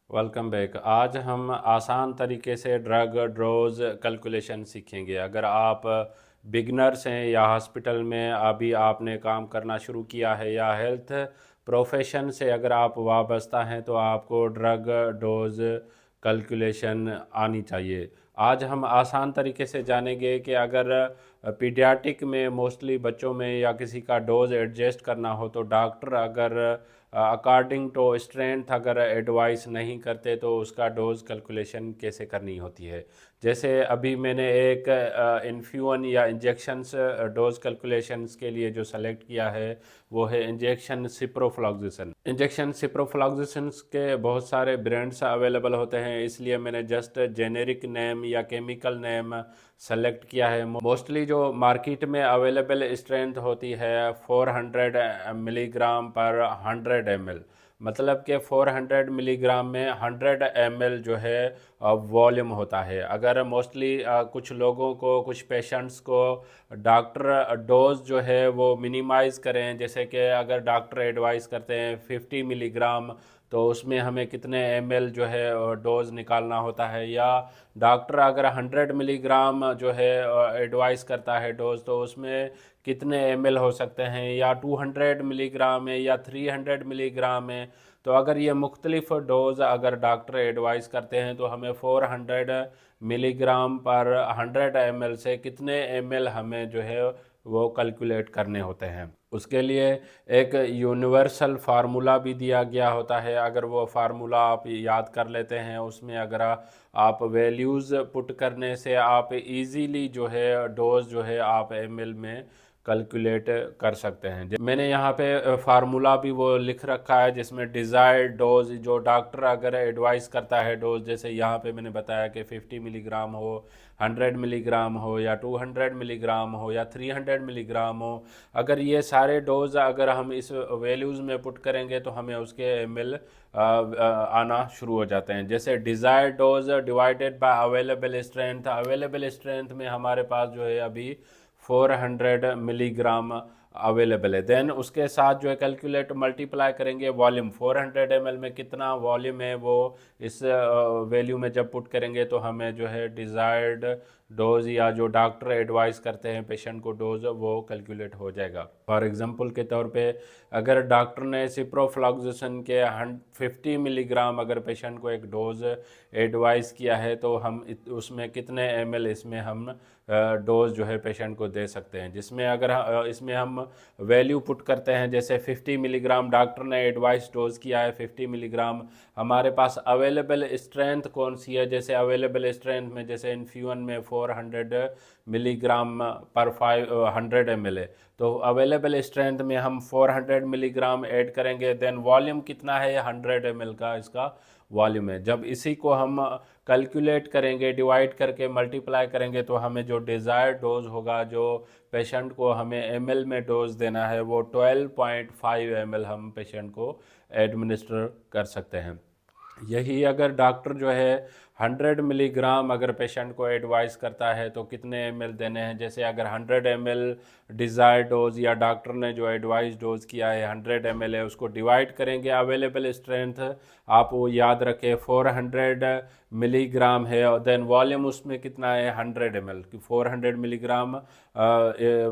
Welcome back. आज हम आसान तरीके से ड्रग डोज कैलकुलेशन सीखेंगे। अगर आप बिगनर्स हैं या हॉस्पिटल में अभी आपने काम करना शुरू किया है या हेल्थ प्रोफेशन से अगर आप वाबस्ता हैं तो आपको ड्रग डोज कैलकुलेशन आनी चाहिए। आज हम आसान तरीके से जानेंगे कि अगर पीडियाट्रिक में मोस्टली बच्चों में या किसी का डोज एडजस्ट करना हो तो डॉक्टर अगर अकॉर्डिंग टू स्ट्रेंथ अगर एडवाइस नहीं करते तो उसका डोज कैलकुलेशन कैसे करनी होती है। जैसे अभी मैंने एक इन्फ्यून या इंजेक्शन्स डोज कैलकुलेशंस के लिए जो सेलेक्ट किया है वो है इंजेक्शन सिप्रोफ्लॉक्सिसिन। इंजेक्शन सिप्रोफ्लॉक्सिसिन्स के बहुत सारे ब्रांड्स अवेलेबल होते हैं, इसलिए मैंने जस्ट जेनेरिक नेम या केमिकल नेम सेलेक्ट किया है। मोस्टली जो मार्केट में अवेलेबल स्ट्रेंथ होती है 400 मिलीग्राम पर 100 ml, मतलब कि 400 मिलीग्राम में 100 ml जो है वॉल्यूम होता है। अगर मोस्टली कुछ लोगों को, कुछ पेशेंट्स को डॉक्टर डोज जो है वो मिनिमाइज़ करें, जैसे कि अगर डॉक्टर एडवाइस करते हैं 50 मिलीग्राम तो उसमें हमें कितने ml जो है डोज निकालना होता है, या डॉक्टर अगर 100 मिलीग्राम जो है एडवाइस करता है डोज तो उसमें कितने ml हो सकते हैं, या 200 मिलीग्राम है या 300 मिलीग्राम है। तो अगर ये मुख्तलिफ डोज अगर डॉक्टर एडवाइस करते हैं तो हमें 400 मिलीग्राम पर 100 ml से कितने ml हमें जो है वो कैलकुलेट करने होते हैं। उसके लिए एक यूनिवर्सल फार्मूला भी दिया गया होता है। अगर वो फार्मूला आप याद कर लेते हैं, उसमें अगर आप वैल्यूज़ पुट करने से आप इजीली जो है डोज जो है आप ml में कैलकुलेट कर सकते हैं। मैंने यहाँ पे फार्मूला भी वो लिख रखा है जिसमें डिज़ायर्ड डोज जो डॉक्टर अगर एडवाइस करता है डोज, जैसे यहाँ पे मैंने बताया कि 50 मिलीग्राम हो, 100 मिलीग्राम हो या 200 मिलीग्राम हो या 300 मिलीग्राम हो, अगर ये सारे डोज अगर हम इस वैल्यूज़ में पुट करेंगे तो हमें उसके ml आना शुरू हो जाते हैं। जैसे desired dose divided by available strength, available strength में हमारे पास जो है अभी 400 मिलीग्राम अवेलेबल है। देन उसके साथ जो है कैलकुलेट मल्टीप्लाई करेंगे वॉल्यूम, 400 ml में कितना वॉल्यूम है वो इस वैल्यू में जब पुट करेंगे तो हमें जो है डिज़ायर्ड डोज या जो डॉक्टर एडवाइस करते हैं पेशेंट को डोज वो कैलकुलेट हो जाएगा। फॉर एग्जांपल के तौर पे अगर डॉक्टर ने सिप्रोफ्लॉक्सिसिन के 50 मिलीग्राम अगर पेशेंट को एक डोज एडवाइस किया है तो हम उसमें कितने ml इसमें हम डोज जो है पेशेंट को दे सकते हैं, जिसमें अगर इसमें हम वैल्यू पुट करते हैं जैसे 50 मिलीग्राम डॉक्टर ने एडवाइस डोज किया है 50 मिलीग्राम, हमारे पास अवेलेबल स्ट्रेंथ कौन सी है, जैसे अवेलेबल स्ट्रेंथ में जैसे इन्फ्यून में 400 मिलीग्राम पर 500 ml है, तो अवेलेबल स्ट्रेंथ में हम 400 मिलीग्राम ऐड करेंगे। देन वॉल्यूम कितना है, 100 ml का इसका वॉल्यूम है। जब इसी को हम कैलकुलेट करेंगे, डिवाइड करके मल्टीप्लाई करेंगे तो हमें जो डिज़ायर्ड डोज होगा, जो पेशेंट को हमें ml में डोज देना है, वो 12.5 ml हम पेशेंट को एडमिनिस्टर कर सकते हैं। यही अगर डॉक्टर जो है 100 मिलीग्राम अगर पेशेंट को एडवाइस करता है तो कितने ml देने हैं, जैसे अगर 100 ml डिज़ायर डोज या डॉक्टर ने जो एडवाइस डोज किया है 100 ml है, उसको डिवाइड करेंगे अवेलेबल स्ट्रेंथ, आप वो याद रखें 400 मिलीग्राम है, और देन वॉल्यूम उसमें कितना है 100 ml, 400 मिलीग्राम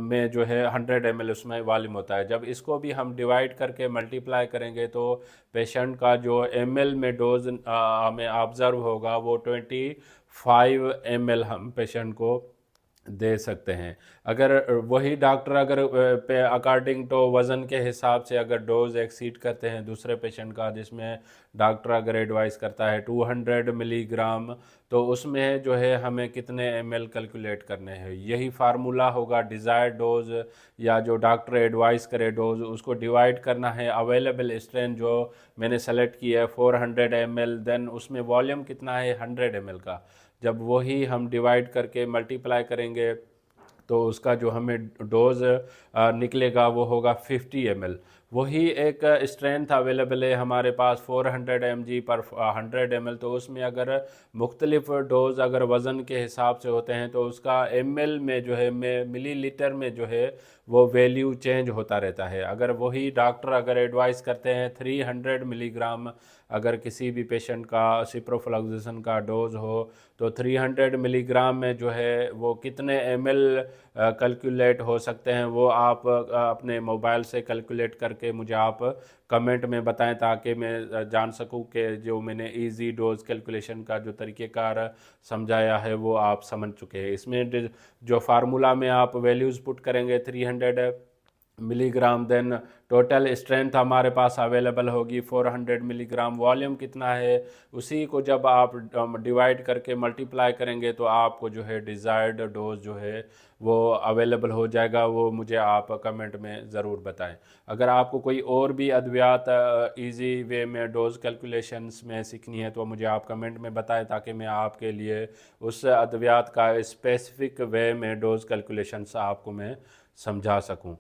में जो है 100 ml उसमें वॉल्यूम होता है। जब इसको भी हम डिवाइड करके मल्टीप्लाई करेंगे तो पेशेंट का जो ml में डोज हमें ऑब्ज़र्व होगा वो 25 ml हम पेशेंट को दे सकते हैं। अगर वही डॉक्टर अगर पे अकॉर्डिंग टू वज़न के हिसाब से अगर डोज एक्सीड करते हैं दूसरे पेशेंट का, जिसमें डॉक्टर अगर एडवाइस करता है 200 मिलीग्राम, तो उसमें जो है हमें कितने ml कैलकुलेट करने हैं। यही फार्मूला होगा डिज़ायर्ड डोज या जो डॉक्टर एडवाइस करे डोज, उसको डिवाइड करना है अवेलेबल स्ट्रेंथ जो मैंने सेलेक्ट किया है 400 ml, देन उसमें वॉल्यूम कितना है 100 ml का। जब वही हम डिवाइड करके मल्टीप्लाई करेंगे तो उसका जो हमें डोज निकलेगा वो होगा 50 ml। वही एक स्ट्रेंथ अवेलेबल है हमारे पास 400 mg पर 100 ml। तो उसमें अगर मुख्तलिफ डोज अगर वज़न के हिसाब से होते हैं तो उसका ml में जो है मिलीलीटर में जो है वो वैल्यू चेंज होता रहता है। अगर वही डॉक्टर अगर एडवाइस करते हैं 300 मिलीग्राम, अगर किसी भी पेशेंट का सिप्रोफ्लोक्सासिन का डोज हो तो 300 मिलीग्राम में जो है वो कितने ml कैलकुलेट हो सकते हैं, वो आप अपने मोबाइल से कैलकुलेट करके मुझे आप कमेंट में बताएं, ताकि मैं जान सकूं कि जो मैंने इजी डोज कैलकुलेशन का जो तरीक़ेकार समझाया है वो आप समझ चुके हैं। इसमें जो फार्मूला में आप वैल्यूज़ पुट करेंगे 300 मिलीग्राम, देन टोटल स्ट्रेंथ हमारे पास अवेलेबल होगी 400 मिलीग्राम। वॉल्यूम कितना है उसी को जब आप डिवाइड करके मल्टीप्लाई करेंगे तो आपको जो है डिज़ायर्ड डोज जो है वो अवेलेबल हो जाएगा। वो मुझे आप कमेंट में ज़रूर बताएं। अगर आपको कोई और भी अद्वियात इजी वे में डोज कैलकुलेशंस में सीखनी है तो मुझे आप कमेंट में बताएं, ताकि मैं आपके लिए उस अद्वियात का स्पेसिफिक वे में डोज कैलकुलेशंस आपको मैं समझा सकूं।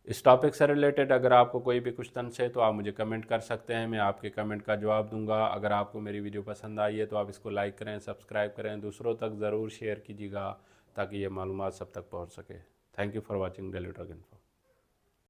इस टॉपिक से रिलेटेड अगर आपको कोई भी क्वेश्चन है तो आप मुझे कमेंट कर सकते हैं, मैं आपके कमेंट का जवाब दूंगा। अगर आपको मेरी वीडियो पसंद आई है तो आप इसको लाइक करें, सब्सक्राइब करें, दूसरों तक ज़रूर शेयर कीजिएगा ताकि ये मालूमात सब तक पहुंच सके। Thank you for watching daily drug info.